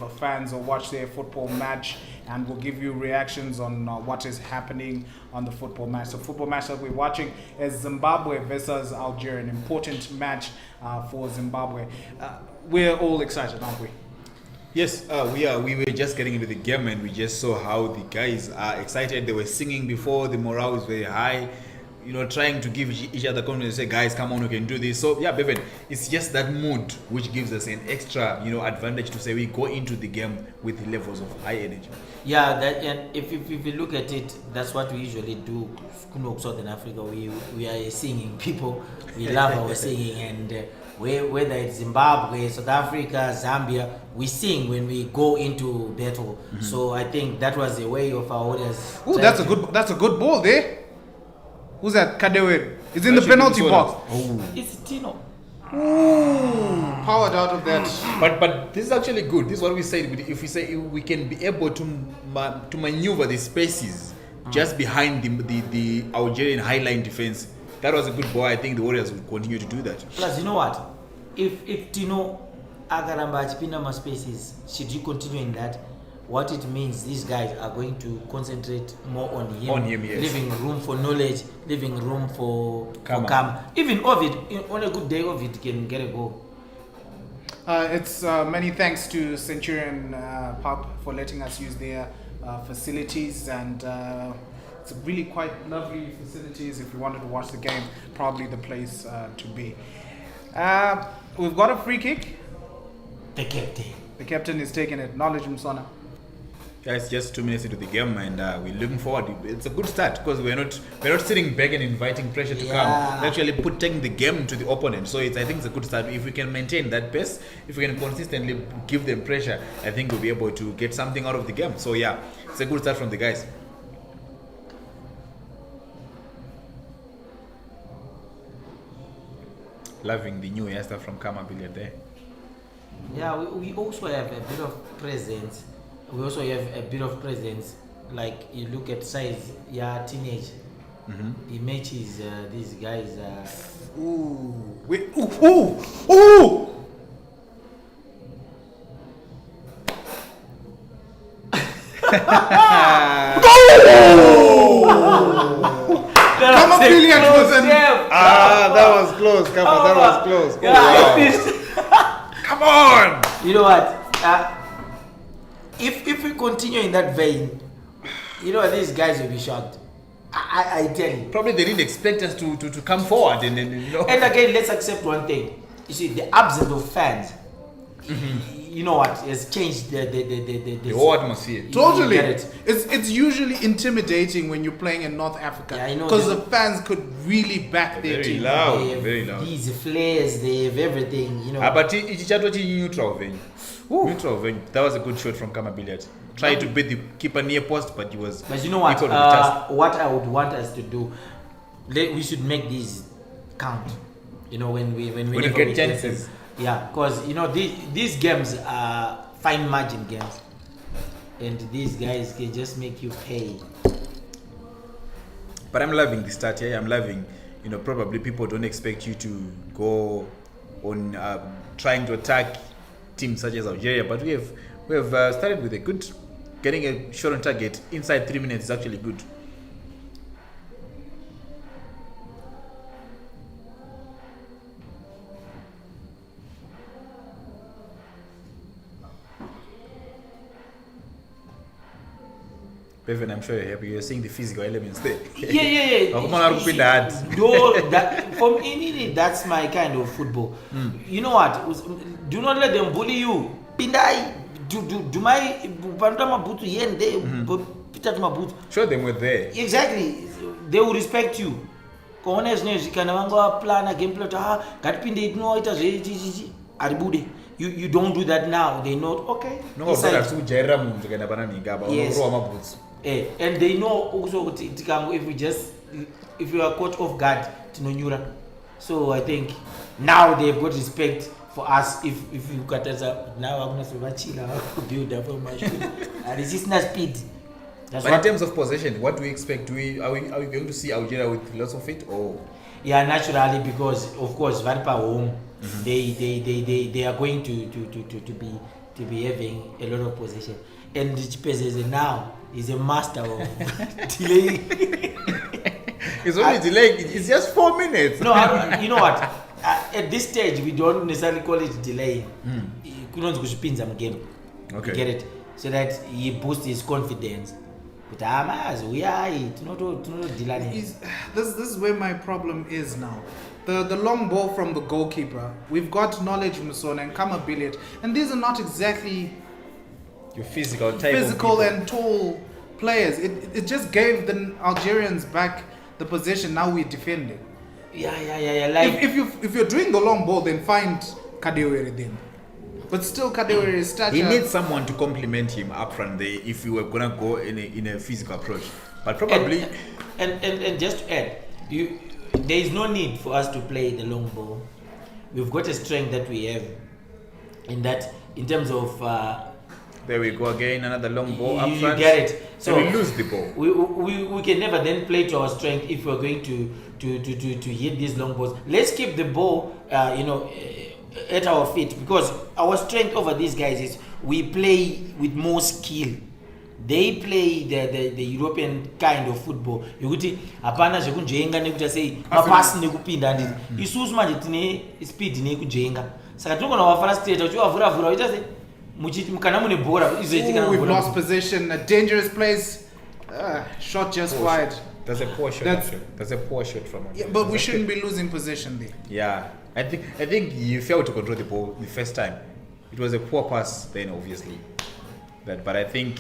fans will watch their football match, and we'll give you reactions on what is happening on the football match. The football match that we're watching is Zimbabwe versus Algeria, an important match for Zimbabwe. We're all excited, aren't we? Yes, we are. We were just getting into the game and we just saw how the guys are excited. They were singing before, the morale was very high, trying to give each other confidence, say, guys, come on, we can do this. So, yeah, Bevan, it's just that mood which gives us an extra, advantage to say we go into the game with levels of high energy. Yeah, and if you look at it, that's what we usually do. Southern Africa, we are singing people. We love our singing, and whether it's Zimbabwe, South Africa, Zambia, we sing when we go into battle. Mm-hmm. So I think that was the way of our audience. Oh, that's a good ball there. Who's that? Kadewe. It's in the penalty box. Oh. It's Tino. Ooh, powered out of that. But this is actually good. This is what we said. If we say we can be able to maneuver the spaces just behind the Algerian highline defense, that was a good ball. I think the Warriors will continue to do that. Plus, you know what? If Tino Agaramba Achipinda spaces, should you continue in that? What it means, these guys are going to concentrate more on him, yes. Leaving room for knowledge, leaving room for Kama. Even Ovid, on a good day, Ovid can get a goal. It's many thanks to Centurion Pub for letting us use their facilities, and it's really quite lovely facilities. If you wanted to watch the game, probably the place to be. We've got a free kick. The captain is taking it. Knowledge Msona. Yeah, it's just 2 minutes into the game, and we're looking forward. It's a good start because we're not sitting back and inviting pressure to come. We're actually taking the game to the opponent. So I think it's a good start. If we can maintain that pace, if we can consistently give them pressure, I think we'll be able to get something out of the game. So yeah, it's a good start from the guys. Loving the new hairstyle from Kama Billiard there. Yeah, we also have a bit of presence. We also have a bit of presence. Like you look at size, teenage. Mm-hmm. He matches these guys. Ooh! Come on, Billiard wasn't. That was close. Come on, that was close. Wow. Come on. You know what? If we continue in that vein, these guys will be shocked. I tell you. Probably they didn't expect us to come forward and And again, let's accept one thing. You see, the absence of fans. Mm-hmm. You know what has changed the whole atmosphere. Totally. It's usually intimidating when you're playing in North Africa. Yeah, I know. Because the fans could really back their team. Very loud. These flares, they have everything, But it's neutral venue. Neutral venue. That was a good shot from Kama Billiard. Tried to beat the keeper near post, but he was. But you know what? What I would want us to do, we should make these count. When we get chances. Yeah, because these games are fine margin games, and these guys can just make you pay. But I'm loving the start here. I'm loving, probably people don't expect you to go on trying to attack teams such as Algeria, but we have started with a good, getting a shot on target inside 3 minutes is actually good. Bevan, I'm sure you're happy. You're seeing the physical elements there. Yeah. For me, that's my kind of football. You know what? Do not let them bully you. Pindai, do my mabutu yen there, pita mabutu. Show them we're there. Exactly. They will respect you. You don't do that now. They know, okay. No, yes. And they know also if you are caught off guard, so I think now they've got respect for us. If you cut us up now, I'm going to build up on my shoe. Resistance speed. But in terms of possession, what do we expect? Are we going to see Algeria with lots of it, or? Yeah, naturally, because of course, Varipa home, they are going to be to be having a lot of possession. And Chipese now is a master of delaying. It's only delaying. It's just 4 minutes. No, you know what? At this stage, we don't necessarily call it delaying. Couldn't go spin game. Okay. You get it? So that he boosts his confidence. But we are it. Not delaying. This is where my problem is now. The long ball from the goalkeeper. We've got knowledge, Musona, and Kama Billiard, and these are not exactly Your physical type physical of people. and tall players. It just gave the Algerians back the position. Now we're defending. Yeah. Like If you're doing the long ball, then find Kadewere then. But still, Kadewere's stature. He needs someone to complement him up front there if you were gonna go in a physical approach. But probably and just to add, there is no need for us to play the long ball. We've got a strength that we have in terms of there we go again, another long ball up you front. get it. So we lose the ball. We can never then play to our strength if we're going to hit these long balls. Let's keep the ball at our feet, because our strength over these guys is we play with more skill. They play the European kind of football. Yokuti hapana zvekunjenga nekuti sei mapasi nekupinda ndizvo. Isusu manje tine speed nekujenga. Saka tinogona wafara straight uchiwavhura uita sei muchiti kana mune bhora izoitika. We've lost possession, a dangerous place. Shot just wide. That's a poor shot. That's a poor shot from him. Yeah, but we shouldn't be losing possession there. Yeah, I think you failed to control the ball the first time. It was a poor pass then, obviously. But I think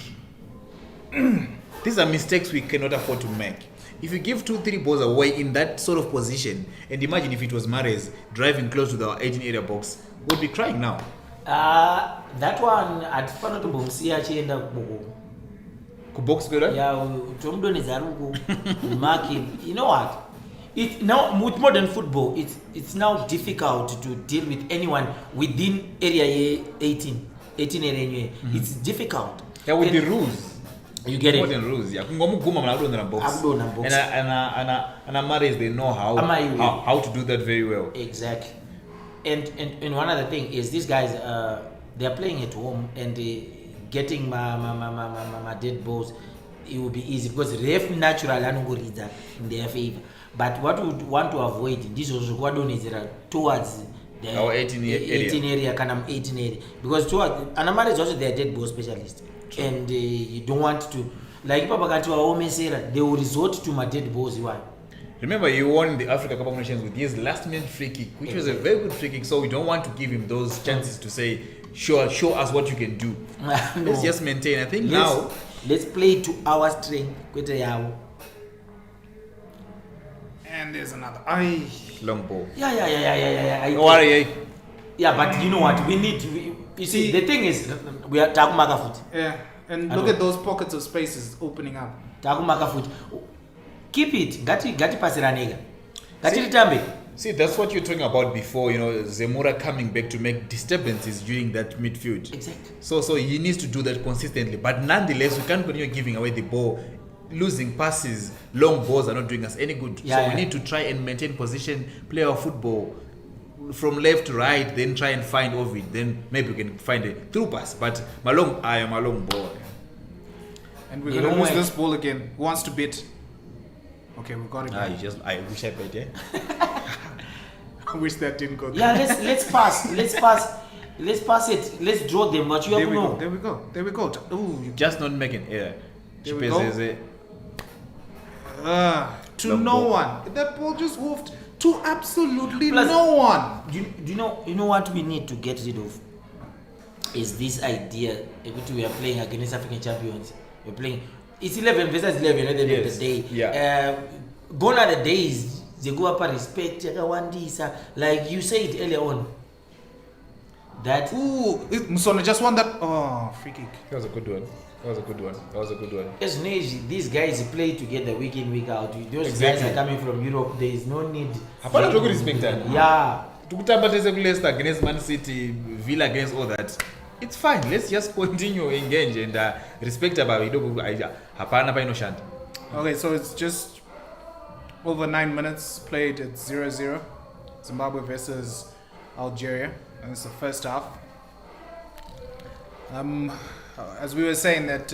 these are mistakes we cannot afford to make. If you give 2-3 balls away in that sort of position, and imagine if it was Mahrez driving close to our 18 area box, we'd be crying now. That one atifana tombomsiya achienda Kubox better? yeah, tomudonedza ari mark him. You know what? It now with modern football, it's now difficult to deal with anyone within area 18 area. It's difficult. Yeah, with the rules. You get it. Modern rules, yeah. Kungomuguma mnakudonera box. Akudonera box. And Mahrez, they know how to do that very well. Exactly. And one other thing is these guys they're playing at home, and getting my dead balls, it will be easy because ref natural anongorida in their favor. But what we would want to avoid this is towards the our 18 area, kind 18 area, because towards Anamari is also their dead ball specialist. True. And you don't want to, like Papa Katiwa Omesera, they will resort to my dead balls. Why? Remember, he won the Africa Cup of Nations with his last-minute free kick, which was a very good free kick. So we don't want to give him those chances to say, show us what you can do. No. Let's just maintain. I think let's play to our strength. And there's another. long ball. Yeah. No worry. Yeah, but you know what? You see, the thing is, we are Takumaka foot. Yeah, and look at those pockets of spaces opening up. Takumaka foot. Keep it. Gati pasiranega. Gati ritambe. See, that's what you're talking about before, Zemura coming back to make disturbances during that midfield. Exactly. So he needs to do that consistently. But nonetheless, we can't continue giving away the ball. Losing passes, long balls are not doing us any good. We need to try and maintain position, play our football from left to right, then try and find Ovid. Then maybe we can find a through pass. But I am a long ball. And we're going to lose this ball again. Who wants to beat? Okay, we got it. I wish I bet, yeah. I wish that didn't go. Yeah, let's pass. Let's pass it. Let's draw them. But you have to know. There we go. Ooh, just not making error. There we go. To no one. That ball just moved to absolutely no one. You know what we need to get rid of is this idea that we are playing against African champions. We're playing. It's 11 versus 11 at the end of the day. Yeah. Gone are the days they go up and respect like you said earlier on. That Musona just won that. Oh, free kick. That was a good one. As these guys play together week in, week out. Those guys are coming from Europe. There is no need. Yeah. Leicester against Man City, Villa against all that. It's fine. Let's just continue engage and respect about it. Okay, so it's just over 9 minutes played at 0-0. Zimbabwe versus Algeria, and it's the first half. As we were saying that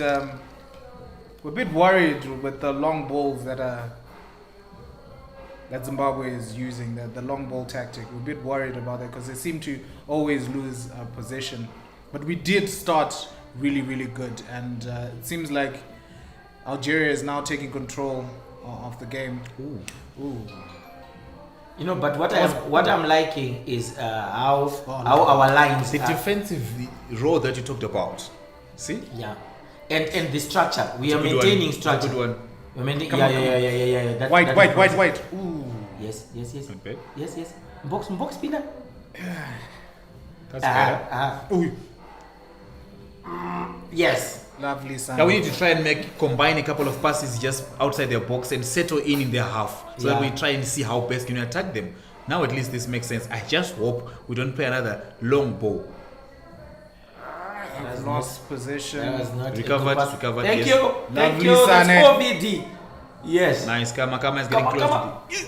we're a bit worried with the long balls that Zimbabwe is using, the long ball tactic. We're a bit worried about that because they seem to always lose possession. But we did start really, really good, and it seems like Algeria is now taking control of the game. Ooh. You know, but what I'm liking is how our lines The are. defensive role that you talked about. See? Yeah, and the structure we It's a are good maintaining one. It's a structure. good one. We're maintaining. Come on, Yeah. That White. is Ooh. Yes. Okay. Yes. Box spinner. That's better. Ooh. Yes. Lovely sound. Now we need to try and combine a couple of passes just outside their box and settle in their half, so that Yeah. we try and see how best can we attack them. Now at least this makes sense. I just hope we don't play another long ball. I've lost position. That was not Recovered, a good pass. recovered, Thank yes. you. Thank Lovely, you. That's Sane. OVD. Yes. Nice. Kama is getting Come close on. to the...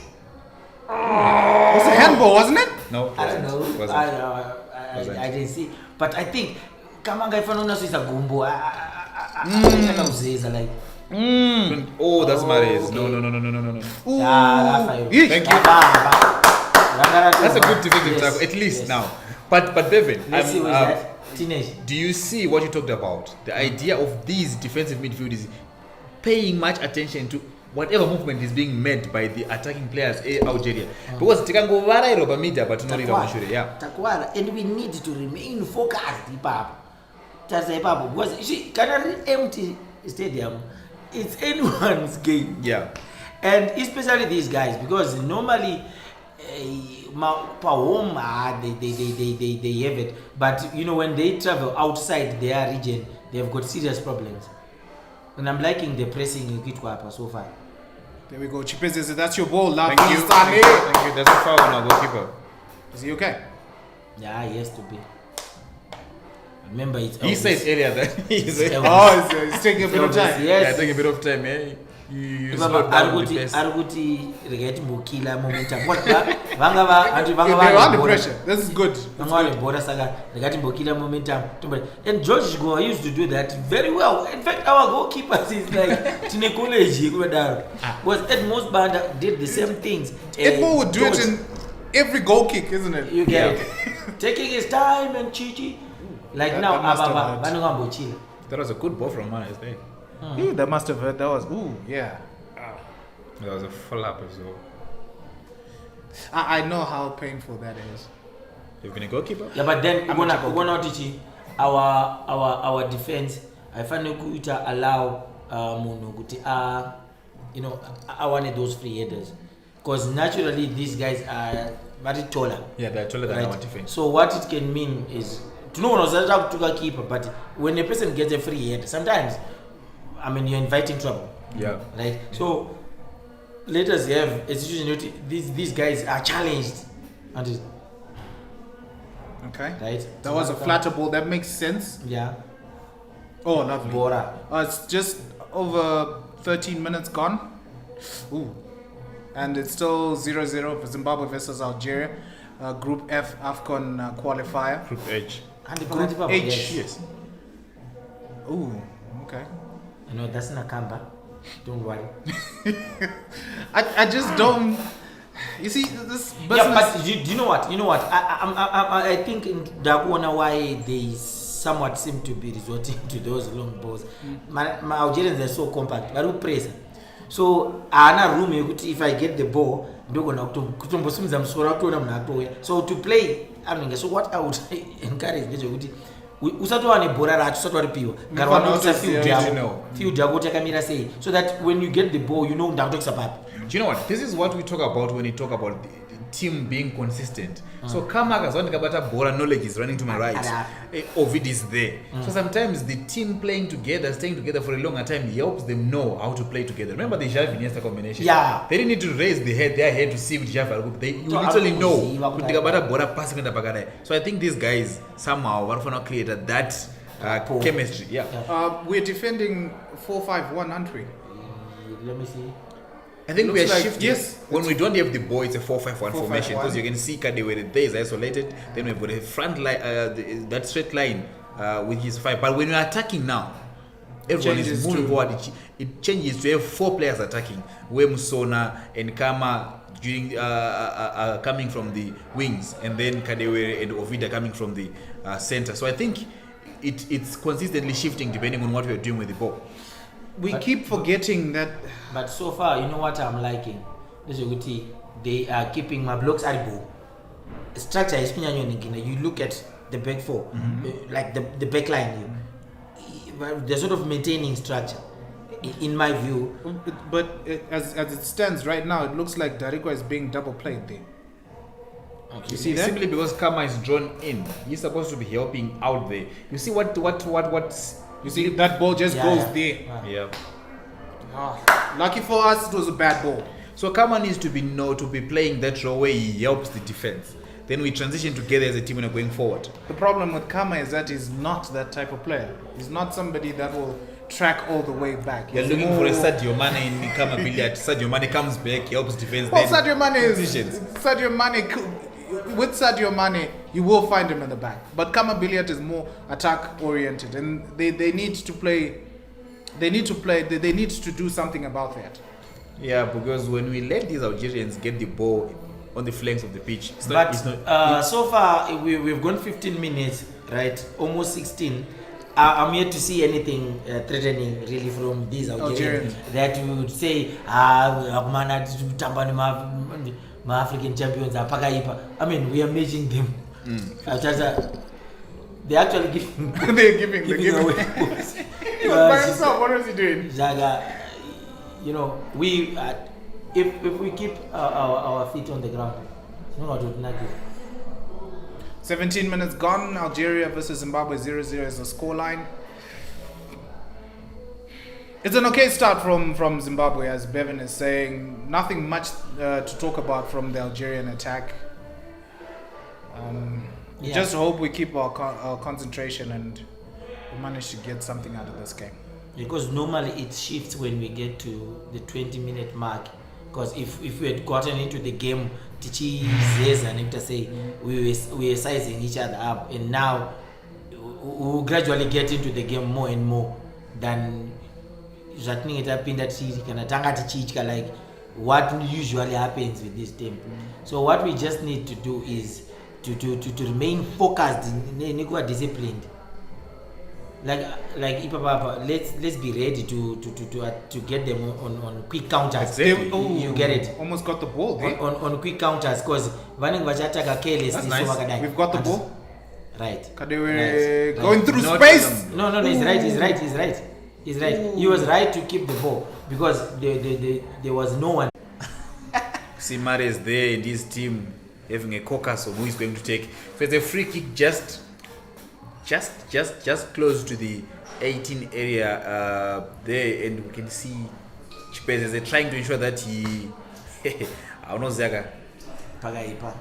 It was a handball, wasn't it? No, it I don't know. wasn't. I didn't see. But I think Kamanga if I know is a gumbo. I like. Oh, that's Mares. Okay. No. Ooh. Yeah, Yeesh. Thank you. That's a good defensive tackle, at least now. But Bevan, Let's see what is that. Teenage. do you see what you talked about? The idea of these defensive midfielders paying much attention to whatever movement is being made by the attacking players in Algeria. Because tikangovara iroba media but not yeah. Takwara, and we need to remain focused, Ipapa. Because you see, Canary empty stadium, it's anyone's game. Yeah. And especially these guys, because normally home they have it, but you know when they travel outside their region, they've got serious problems. And I'm liking the pressing in Kitwapa so far. There we go. Chipese, that's your ball. Lovely, Thank you. Stanley. Thank you. That's a foul on our goalkeeper. Is he okay? Yeah, he has to be. Remember, it's He Elvis. said earlier that he's Elvis. Oh, it's taking a bit of time. Yes. taking a bit of time, eh? You Remember, slowed down the pace. Ariguti regati mukila momentum. What? They're under pressure. This is good. Regati mukila momentum. And George Goa used to do that very well. In fact, our goalkeepers is like Tine College. Was Ed Mosbanda did the same things. Edmo would do it in every goal kick, isn't it? You get it. Taking his time and chichi. Like That now, must have Ababa, hurt. Vanunga Bochila. That was a good ball from Manes there. Ooh, that must have hurt. That was, ooh, yeah. That was a flap as well. I know how painful that is. You're gonna goalkeeper? Yeah, but then I'm we're a not goalkeeper. teaching our defense. I find to allow Munuguti I wanted those free headers because naturally these guys are very taller. Yeah, they're taller than Right. our defense. So what it can mean is to know to keeper, but when a person gets a free head, sometimes you're inviting trouble. Yeah. Right. So let us have a situation. These guys are challenged, and Okay. right. That was a flatter ball. That makes sense. Yeah. Oh, lovely. Bora. It's just over 13 minutes gone. Ooh. And it's still 0-0 for Zimbabwe versus Algeria. Group F Afcon qualifier. Group H. And the Group Group H. Yes. Ooh, okay. That's Nakamba. Don't worry. I just don't. You see, this business. Yeah, but do you know what? I think in Daguana why they somewhat seem to be resorting to those long balls. My Algerians are so compact. But who praise? So ana room if I get the ball, so to play, so what I would encourage usatwane bhora racho usatwari piwa garwanotsa field yako takamira sei so that when you get the ball you know ndakutokisa papi. Do you know what? This is what we talk about when we talk about the team being consistent. So kama akazwani kabata bora, knowledge is running to my right. Ovid is there. So sometimes the team playing together, staying together for a longer time helps them know how to play together. Remember the Xavi Iniesta combination? Yeah. They didn't need to raise their head to see which Xavi are good. You literally know. Kuti kabata bora passing kwenda pakadai. So I think these guys somehow wanafana created that chemistry. Yeah. We're defending 4-5-1, aren't we? Let me see. I think we are Looks like- shifting. yes. When we don't have the ball, it's a 4-5-1 formation 4-5-1. because you can see Kadewere there is isolated. Then we've got a front line, that straight line with his 5. But when you're attacking now, everyone is moving forward. It changes to have 4 players attacking. Where Musona and Kama during coming from the wings, and then Kadewere and Ovida coming from the center. So I think it's consistently shifting depending on what we're doing with the ball. We keep forgetting that. But so far, you know what I'm liking? They are keeping my blocks at ball. Structure is you look at the back 4, like the back line. They're sort of maintaining structure, in my view. But as it stands right now, it looks like Darikwa is being double played there. Okay. You see that? Simply because Kama is drawn in, he's supposed to be helping out there. You see what you see that ball just goes there. Yeah. Lucky for us, it was a bad ball. So Kama needs to be playing that role where he helps the defense. Then we transition together as a team when we're going forward. The problem with Kama is that he's not that type of player. He's not somebody that will track all the way back. You're looking for a Sadio Mane in Kama Billiard. Sadio Mane comes back, helps defense. Well, then Sadio Mane is transitions. Sadio Mane. With Sadio Mane, you will find him in the back. But Kama Billiard is more attack oriented, and they need to play. They need to do something about that. Yeah, because when we let these Algerians get the ball on the flanks of the pitch, so far we've gone 15 minutes, right? Almost 16. I'm yet to see anything threatening really from these Algerians that we would say, my African champions are Pagaipa. I mean, we are matching them. They're actually giving. They're giving away. By himself, what was he doing? Zaga, you know, we if we keep our feet on the ground, you know what would not do. 17 minutes gone. Algeria versus Zimbabwe 0-0 is the scoreline. It's an okay start from Zimbabwe, as Bevan is saying. Nothing much to talk about from the Algerian attack. Just hope we keep our concentration and we manage to get something out of this game. Because normally it shifts when we get to the 20-minute mark. Because if we had gotten into the game, Tichi says and to say we were sizing each other up, and now we will gradually get into the game more and more than like what usually happens with this team. So what we just need to do is to remain focused and disciplined. Like Ipapapa, let's be ready to get them on quick counters. Exactly. You get it. Almost got the ball there. On quick counters, because vanning vachataka careless. That's nice. We've got the ball. Right. Kadewere going right. through space. No, he's right. He's right. Ooh. He was right to keep the ball because there was no one. See Mares there in this team having a caucus of who is going to take. So it's a free kick just close to the 18 area there, and we can see Chipez is trying to ensure that he I don't know Zaga. Pagaipa.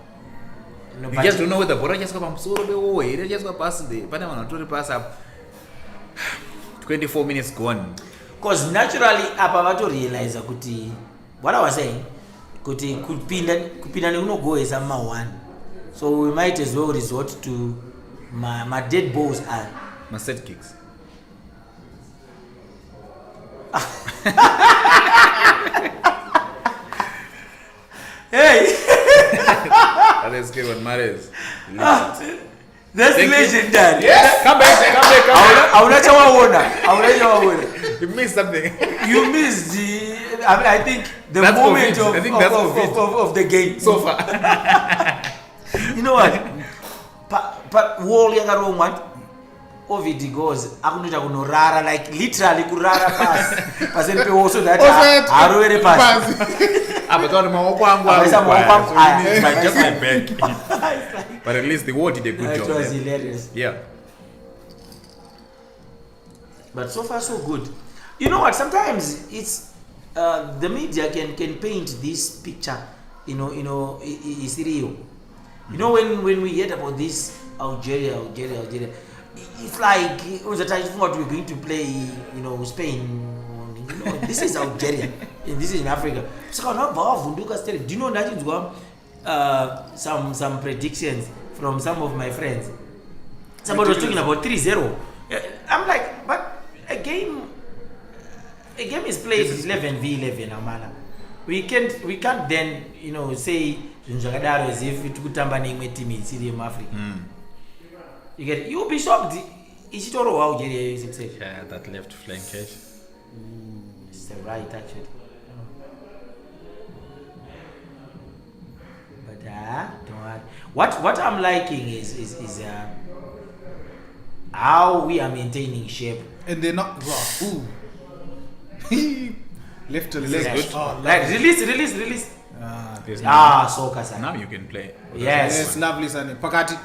We just don't know whether Bora just got he just got past the pass up. 24 minutes gone. Because naturally apa realize kuti what I was saying kuti kupinda no go is a 1. So we might as well resort to my dead balls are my set kicks. Hey. Let's get what matters. That's legendary. Yes. Come back. I You missed something. You missed I think the that's moment of the game so far. You know what? But wall yanga wrong one. Ovid goes akunoita kunorara, like literally kurara pass pe also that arwere pass But on my just my back. But at least the wall did a good job. It was hilarious. Yeah. But so far so good. You know what? Sometimes it's the media can paint this picture. Is real. You know when we heard about this Algeria, it's like the time what we're going to play, Spain. This is Algeria and this is in Africa. So do you know that some predictions from some of my friends? Somebody was talking about 3-0. I'm like, but a game is played 11v11, amana. We can't then, say as if it could tamba name team in City of Africa. You'll be shocked. Is it all Algeria is itself? Yeah, that left flank edge. It's the right actually. But don't worry. What I'm liking is how we are maintaining shape. And they're not raw. Ooh. Lift to leg. Good. Oh, Like release. There's Soccer Sane. now you can play. Yes. Lovely Sane. Pakati.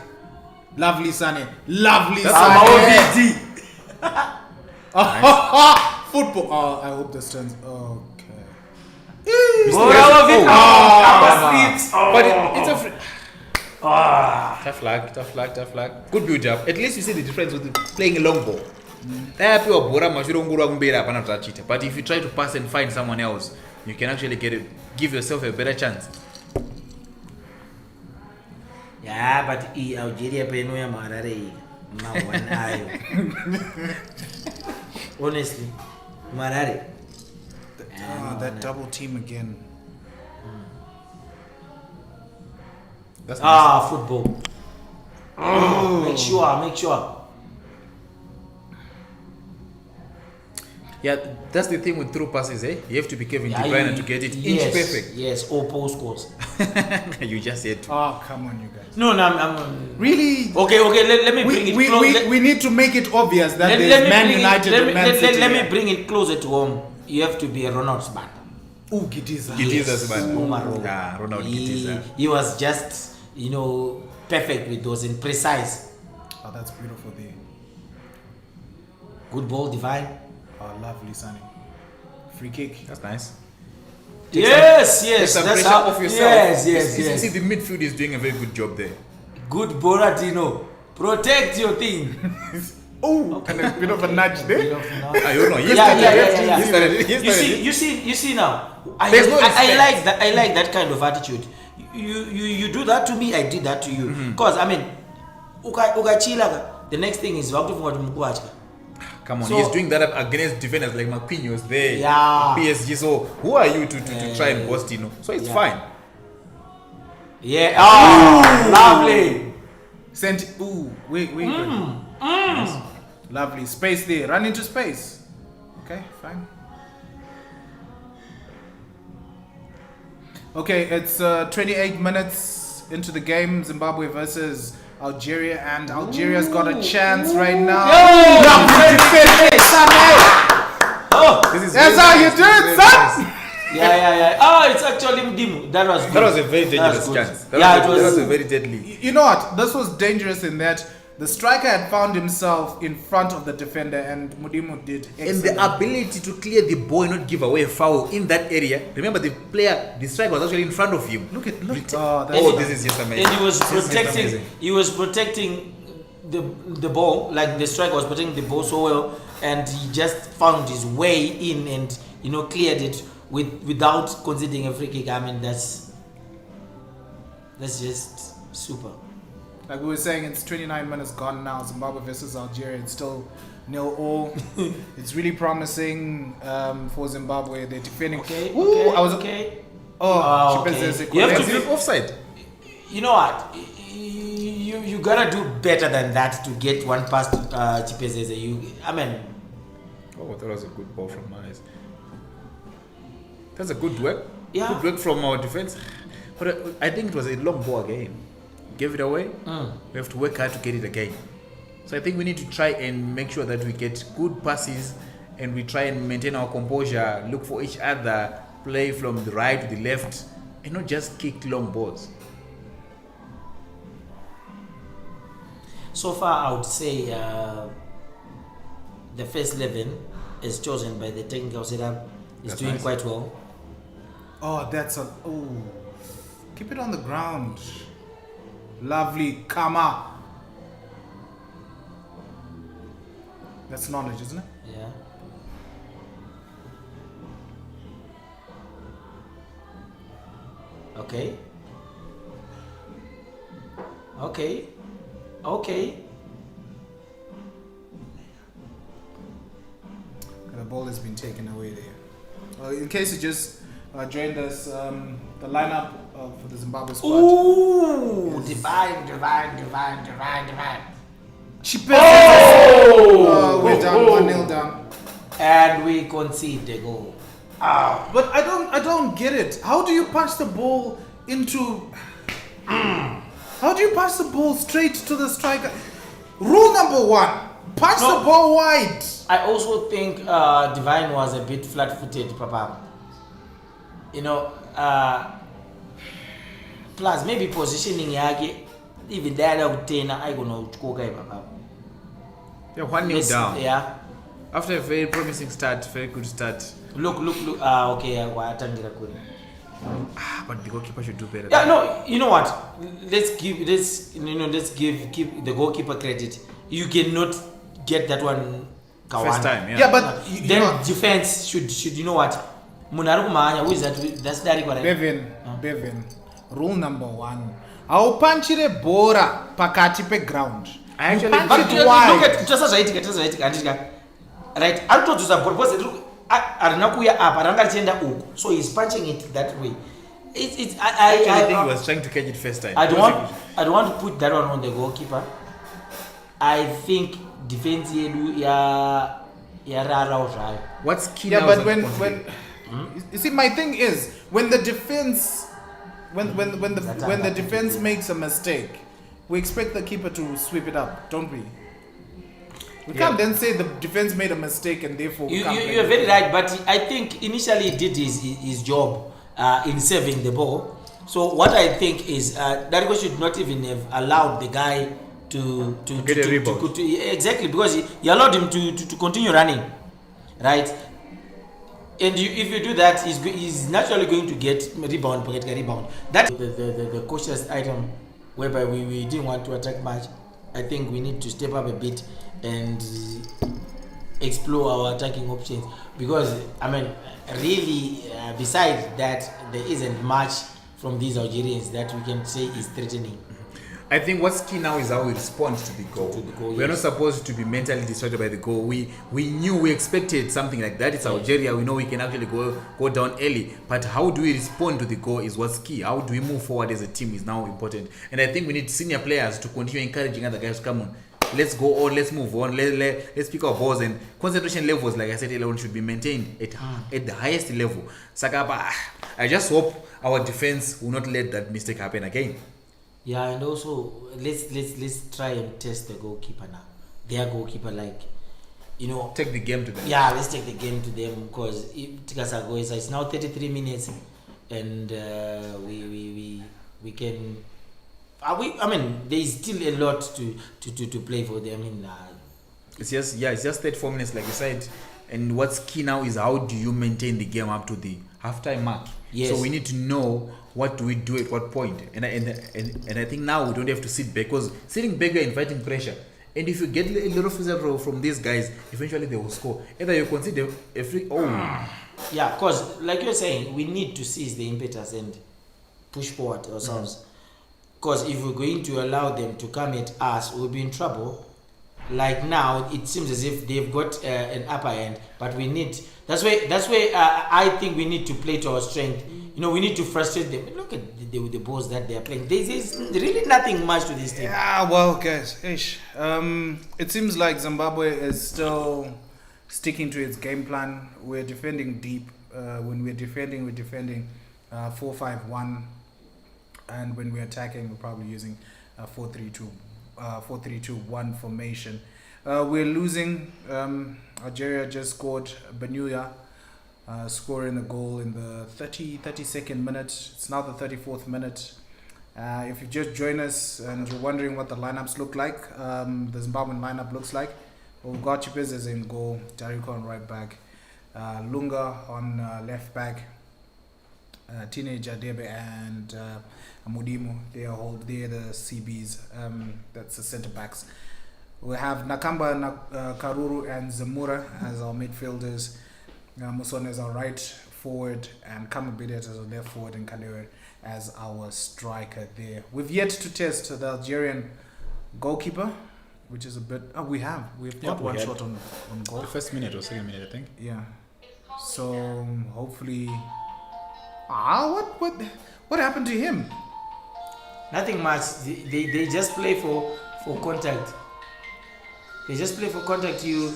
Lovely Sane. Lovely That's Sane. OVD. Football. Oh, I hope this turns. Okay. But it's a free. Tough luck. Good build up. At least you see the difference with playing a long ball. But if you try to pass and find someone else, you can actually give yourself a better chance. Yeah, but Algeria peno ya marare mawanayo. Honestly, marare. That double team again. That's nice. Football. Make sure. Yeah, that's the thing with through passes, eh? You have to be Kevin De Bruyne to get it inch perfect. Yes, all post scores. You just said to. Oh, come on, you guys. No, I'm Really? Okay, let me bring it closer. We need to make it obvious that there's Man United and Man City. Let me bring it closer to home. You have to be a Ronald's man. Ooh, Gitiza. Gitiza's man. Yeah, Ronald Gitiza. He was just, perfect with those and precise. Oh, that's beautiful there. Good ball, divine. Oh, lovely, Sonny. Free kick. That's nice. Yes. Take some That's pressure how. off yourself. Yes. You see, the midfield is doing a very good job there. Good Boratino. Protect your thing. Oh, and a bit of a nudge there. I don't know. You see now. There's no I like that. I like that kind of attitude. You do that to me, I did that to you. Because ukachila. The next thing is Come on, So- he's doing that against defenders like Marquinhos there. Yeah. PSG. So who are you to try and boast? So it's fine. Yeah. Oh, lovely. Sent. Ooh, wait. Yes. Lovely space there. Run into space. Okay, fine. Okay, it's 28 minutes into the game. Zimbabwe versus Algeria, and Algeria's got a chance right now. That's how you do it, son. Yeah. Oh, it's actually Mdimu. That was good. That was a very dangerous good. chance. It That was. was a very deadly. You know what? This was dangerous in that the striker had found himself in front of the defender, and Mudimu did And excellent. the ability to clear the ball and not give away a foul in that area. Remember, the striker was actually in front of him. Look. Oh, this is just amazing. And he was This is just protecting. amazing. He was protecting the ball, like the striker was protecting the ball so well, and he just found his way in and cleared it without conceding a free kick. I mean, that's just super. Like we were saying, it's 29 minutes gone now. Zimbabwe versus Algeria. It's still 0-0. It's really promising for Zimbabwe. They're defending. Okay. Okay. Oh, okay. Chipezeze You have to Is it offside? You know what? You gotta do better than that to get one past Chipezeze. Oh, that was a good ball from Manes. That's a good work. Yeah. Good work from our defense. But I think it was a long ball again. Gave it away. We have to work hard to get it again. So I think we need to try and make sure that we get good passes and we try and maintain our composure, look for each other, play from the right to the left, and not just kick long balls. So far, I would say the first 11 is chosen by the technical setup. Is That's doing nice. quite well. Oh, keep it on the ground. Lovely, Kama. That's knowledge, isn't it? Yeah. Okay. the ball has been taken away there. In case you just joined us, the lineup for the Zimbabwe squad. Ooh, divine. We're down 1-0 down. And we concede the goal. But I don't get it. How do you pass the ball into? How do you pass the ball straight to the striker? Rule number 1: pass the ball wide. I also think Divine was a bit flat-footed, Papa. You know, plus maybe positioning yake, even that out there, I don't know Papa. Yeah, 1-0 down. Yeah. After a very promising start, very good start. Look. Okay, But the goalkeeper should do better. Yeah, no. You know what? Let's give the goalkeeper credit. You cannot get that one. First time, yeah. Yeah, but then defense should you know what? Who is that? That's Derek. Bevin. Rule number 1: aupanchire bora pakati pe ground. I actually But look at just as right. I told you something because look, arinakuya up, arangachenda uku. So he's punching it that way. I think he was trying to catch it first time. I don't want to put that one on the goalkeeper. I think defense ya rara. What's key Yeah, now? but when you see, my thing is when the defense when the defense makes a mistake, we expect the keeper to sweep it up, don't we? We can't then say the defense made a mistake and therefore you're very right, but I think initially he did his job in saving the ball. So what I think is Dariko should not even have allowed the guy to get a rebound. Exactly, because he allowed him to continue running, right? And if you do that, he's naturally going to get rebound. That's the cautious item whereby we didn't want to attack much. I think we need to step up a bit and explore our attacking options, because I mean really besides that there isn't much from these Algerians that we can say is threatening. I think what's key now is how we respond to the goal. We're not supposed to be mentally distracted by the goal. We expected something like that. It's Algeria. We know we can actually go down early. But how do we respond to the goal is what's key. How do we move forward as a team is now important. And I think we need senior players to continue encouraging other guys to come on. Let's go on, let's move on, let's pick our balls, and concentration levels, like I said earlier, should be maintained at the highest level. Sakaba, I just hope our defense will not let that mistake happen again. Yeah, and also let's try and test the goalkeeper now. Their goalkeeper, like, you know, take the game to them. Yeah, let's take the game to them, because it's now 33 minutes, and we can. I mean, there is still a lot to play for them. I mean, it's just 34 minutes, like you said. And what's key now is how do you maintain the game up to the halftime mark? Yes. So we need to know what do we do at what point. And I think now we don't have to sit back, because sitting back, we're inviting pressure. And if you get a little physical from these guys, eventually they will score. Either you consider a free. Yeah, because like you're saying, we need to seize the impetus and push forward ourselves. Because if we're going to allow them to come at us, we'll be in trouble. Like now, it seems as if they've got an upper hand, but we need. That's why I think we need to play to our strength. You know, we need to frustrate them. Look at the balls that they are playing. There's really nothing much to this team. Yeah, well, guys, it seems like Zimbabwe is still sticking to its game plan. We're defending deep. When we're defending 4-5-1. And when we're attacking, we're probably using 4-3-2-1 formation. We're losing. Algeria just scored. Benuya scoring a goal in the 32nd minute. It's now the 34th minute. If you just join us and you're wondering what the lineups look like, the Zimbabwean lineup looks like. Well, Goalkeeper is in goal. Dariko on right back. Lunga on left back. Teenager Debe and Mudimu, they are the CBs, that's the centre backs. We have Nakamba, Karuru and Zamura as our midfielders. Musone as our right forward, and Kamabidet as our left forward, and Kalewe as our striker there. We've yet to test the Algerian goalkeeper. which is a bit. Oh, we've got Yeah, we one had. shot on goal. The first minute or second minute, I think. Yeah. So hopefully. What happened to him? Nothing much. They just play for contact. They just play for contact. You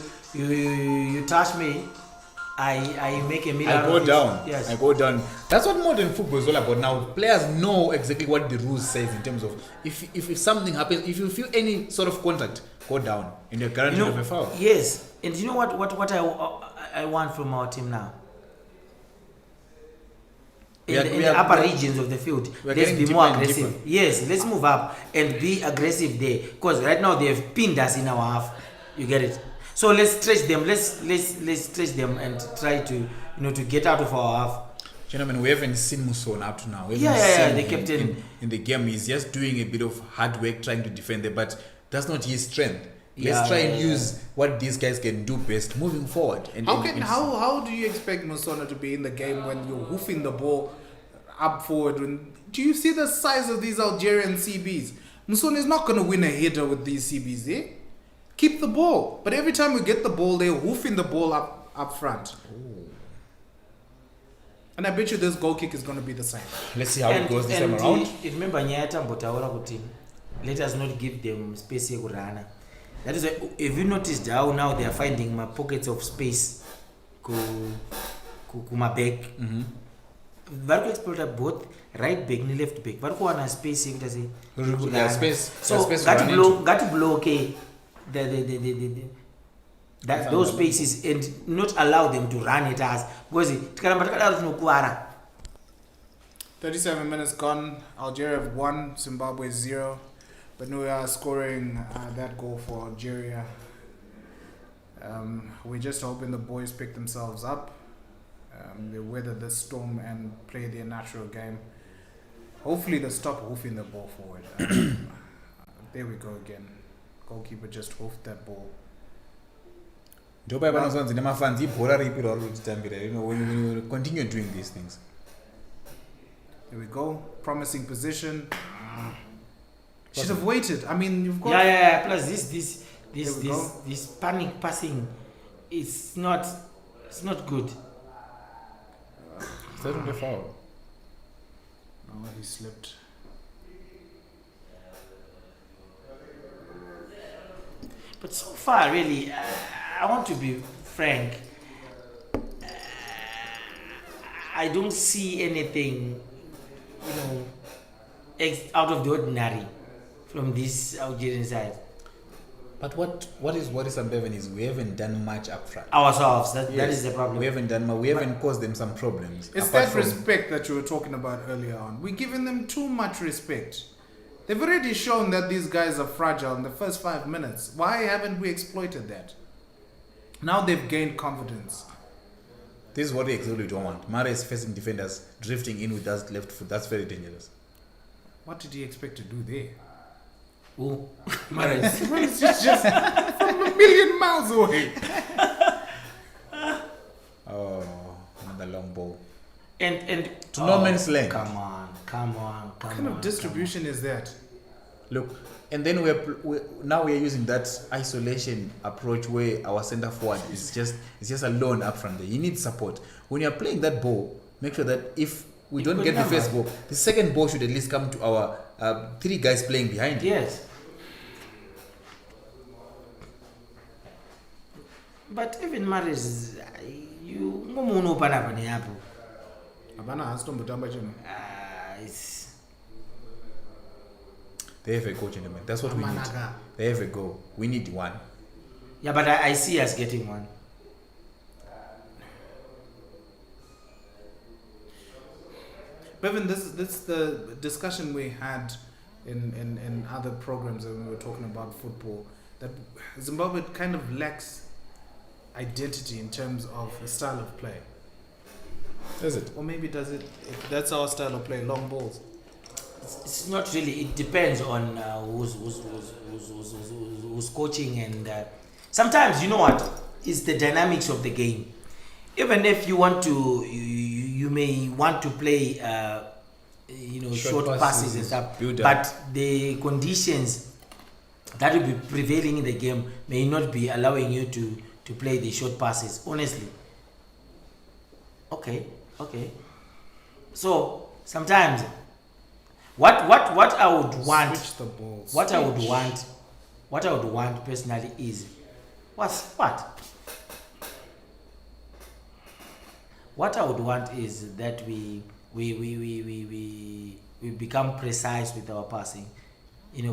touch me, I make a middle. I go down. Yes. I go down. That's what modern football is all about now. Players know exactly what the rules says in terms of if something happens, if you feel any sort of contact, go down and you're guaranteed of a foul. Yes, and you know what I want from our team now. In the upper regions of the field, let's be more aggressive. Yes, let's move up and be aggressive there. Because right now they have pinned us in our half. You get it? So let's stretch them. Let's stretch them and try to to get out of our half. Gentlemen, we haven't seen Muson up to now. We haven't Yeah, seen the him captain. in the game. He's just doing a bit of hard work trying to defend there, but that's not his strength. Let's try and use what these guys can do best moving forward. And How do you expect Musona to be in the game when you're hoofing the ball up forward? Do you see the size of these Algerian CBs? Musona is not going to win a header with these CBs, eh? Keep the ball. But every time we get the ball, they're hoofing the ball up front. Ooh. And I bet you this goal kick is going to be the same. Let's see how it goes this time around. Remember, Nyata Mbotaura kuti, let us not give them space here kurana. That is why, if you noticed how now they are finding my pockets of space kuma back. Vari kuexploita both right back and left back. Vari kuwana space yekuita sei. Space. So ngati block those spaces and not allow them to run at us because tikaramba takadaro tinokuwara. 37 minutes gone. Algeria have 1, Zimbabwe 0. But we are scoring that goal for Algeria. We're just hoping the boys pick themselves up. They weather the storm and play their natural game. Hopefully they stop hoofing the ball forward. There we go again. Goalkeeper just hoofed that ball. When you continue doing these things. There we go. Promising position. Should have waited. I mean, you've got. Yeah. Plus this panic passing, it's not good. Is that not a foul? No, he slipped. But so far, really, I want to be frank. I don't see anything, out of the ordinary from this Algerian side. But what is Ambeven is we haven't done much up front. Ourselves, that is the problem. We haven't done much. We haven't caused them some problems. It's that respect that you were talking about earlier on. We're giving them too much respect. They've already shown that these guys are fragile in the first 5 minutes. Why haven't we exploited that? Now they've gained confidence. This is what we exactly don't want. Mara is facing defenders drifting in with that left foot. That's very dangerous. What did he expect to do there? Oh, Maris. It's just from a million miles away. Oh, another long ball. And to no man's land. Come on. What kind of distribution is that? Look, and then now we're using that isolation approach where our center forward is just alone up front there. You need support. When you're playing that ball, make sure that if we don't get the first ball, the second ball should at least come to our 3 guys playing behind. Yes. But even Maris, you ngomunhu panapa neapo. Abana hasitomutamba chino. They have a goal, gentlemen. That's what we need. They have a goal. We need one. Yeah, but I see us getting one. Bevan, this is the discussion we had in other programs when we were talking about football, that Zimbabwe kind of lacks identity in terms of the style of play. Does it? Or maybe does it? If that's our style of play, long balls. It's not really. It depends on who's coaching, and sometimes you know what is the dynamics of the game. Even if you want to, you may want to play, short passes and stuff. But the conditions that will be prevailing in the game may not be allowing you to play the short passes, honestly. Okay. So sometimes what I would want, Switch the ball. what I would want personally is what I would want is that we become precise with our passing.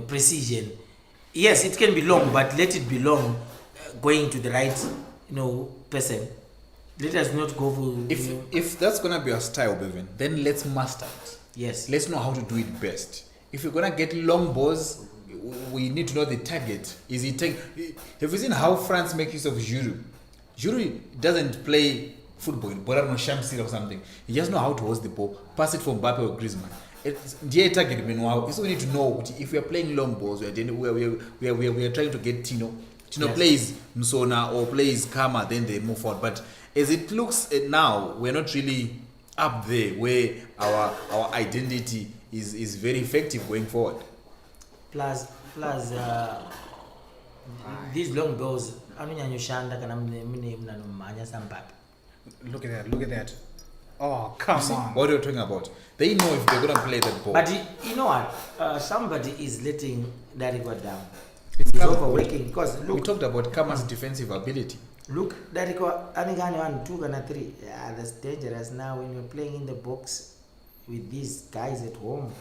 Precision. Yes, it can be long, but let it be long, going to the right, person. Let us not go for. If that's gonna be our style, Bevan, then let's master it. Yes. Let's know how to do it best. If you're gonna get long balls, we need to know the target. Have you seen how France make use of Giroud? Giroud doesn't play football in Borano Shamsi or something. He just know how to host the ball, pass it from Mbappe or Griezmann. It's target meanwhile. So we need to know if we are playing long balls, we are trying to get Tino Yes. plays Msona or plays Kama, then they move forward. But as it looks now, we're not really up there where our identity is very effective going forward. Plus these long balls anonyanyoshanda kana mune mnanumhanya sampapi. Look at that. Oh, come on. What are you talking about? They know if they're going to play that ball. But you know what? Somebody is letting Dariko down. It's He's not- overworking because we look, talked about Kama's defensive ability. Dariko anigani 1, 2, and 3. Yeah, that's dangerous now when you're playing in the box with these guys at home.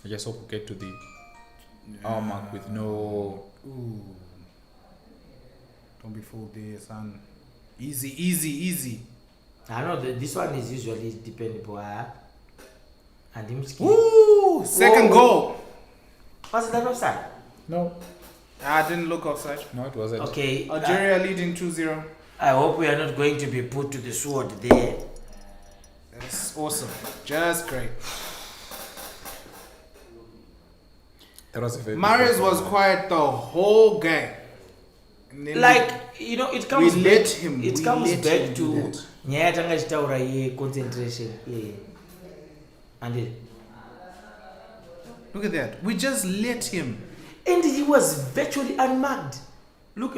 I just hope we get to the hour mark with no. Ooh. Don't be fooled there, son. Easy. I know that this one is usually dependable. And him Ooh, second goal. Was that offside? No. I didn't look offside. No, it wasn't. Okay. Algeria leading 2-0. I hope we are not going to be put to the sword there. That's awesome. Just great. That was a very Mahrez was quiet the whole game. And then It comes we back. let him. It we comes let back him do to that. nyaya tanga chitaura ye concentration. Yeah. And Look at that. We just let him. he was virtually unmarked. Look.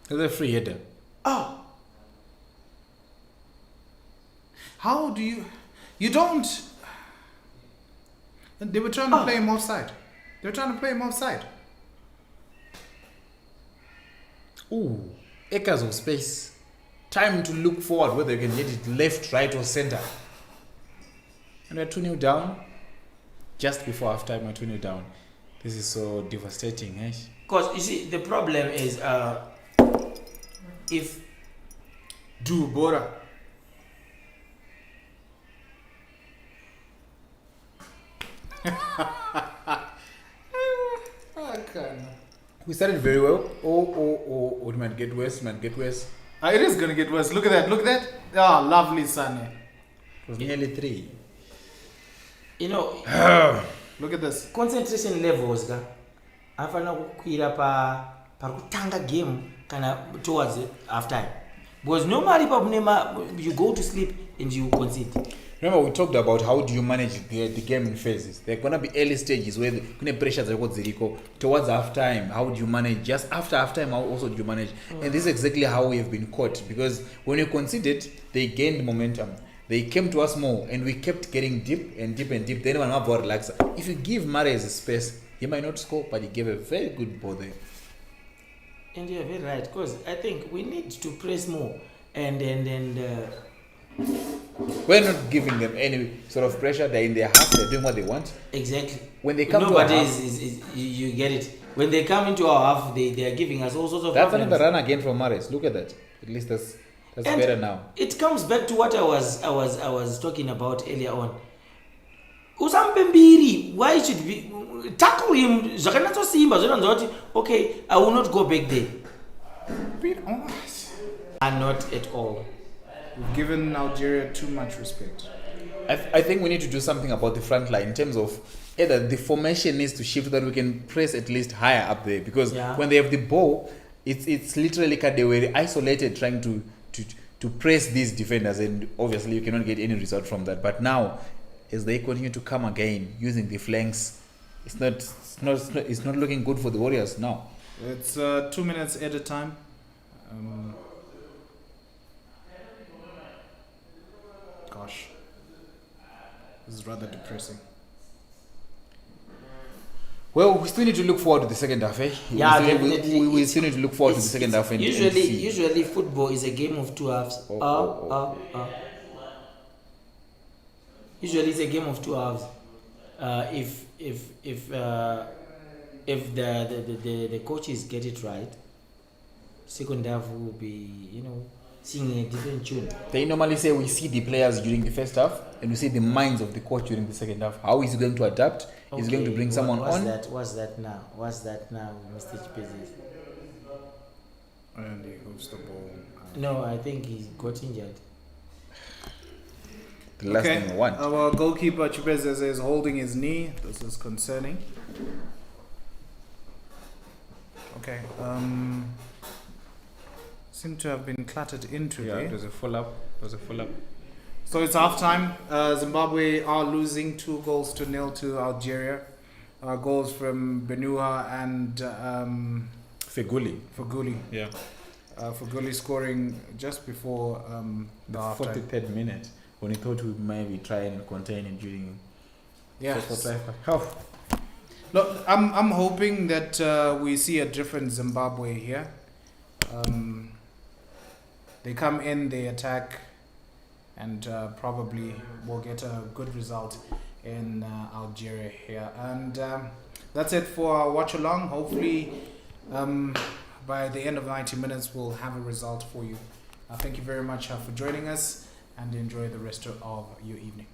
That's a free header. Oh, How do you don't? They were trying to play him offside. Ooh, acres of space. Time to look forward whether you can get it left, right, or center. And we're 2-0 down. Just before half time, we're 2-0 down. This is so devastating, eh? because you see, the problem is if Do Bora. We started very well. It might get worse, It is gonna get worse. Look at that. Ah, lovely Sane. It was nearly 3. Look at this. concentration levels ga afana kukwira parikutanga game kana towards half time, because normally you go to sleep and you concede. Remember, we talked about how do you manage the game in phases. There are going to be early stages where the pressures are towards half time. How do you manage? Just after half time, how also do you manage? And this is exactly how we have been caught, because when we conceded, they gained momentum. They came to us more, and we kept getting deep. Then one more relax. If you give Mahrez space, he might not score, but he gave a very good ball there. And you're very right, because I think we need to press more and We're not giving them any sort of pressure. They're in their half. They're doing what they want. exactly. When they come to our Nobody half, you get it. When they come into our half, they are giving us all sorts of that's problems. another run again from Mahrez. Look at that. At least that's And better now. It comes back to what I was talking about earlier on. Usampe mbiri, why should we tackle him? Zvakanatso simba zvinonzi kuti okay, I will not go back there. Beat us. And not at all. We've given Algeria too much respect. I think we need to do something about the front line in terms of either the formation needs to shift so that we can press at least higher up there, because when they have the ball, it's literally like they were isolated trying to press these defenders, and obviously you cannot get any result from that. But now as they continue to come again using the flanks, it's not looking good for the Warriors now. It's 2 minutes at a time. Gosh, this is rather depressing. Well, we still need to look forward to the second half, eh? Yeah, we still need to look forward to the second half. And see. Usually football is a game of 2 halves. Usually it's a game of 2 halves. If the coaches get it right, second half will be, singing a different tune. They normally say we see the players during the first half and we see the minds of the coach during the second half. How is he going to adapt? Is he going to bring someone on? What's that now, Mr. Chipezis? And he holds the ball. No, I think he got injured. The last thing I want. Our goalkeeper Chipezis is holding his knee. This is concerning. Okay. Seem to have been clattered into there. It was a full up. So it's half time. Zimbabwe are losing 2-0 to Algeria. Goals from Benua and Feguli. Yeah. Feguli scoring just before The half time. 43rd minute, when he thought we maybe try and contain it during. Yes. Oh. Look, I'm hoping that we see a different Zimbabwe here. They come in, they attack, and probably will get a good result in Algeria here. And that's it for our watch along. Hopefully, by the end of 90 minutes, we'll have a result for you. Thank you very much for joining us, and enjoy the rest of your evening.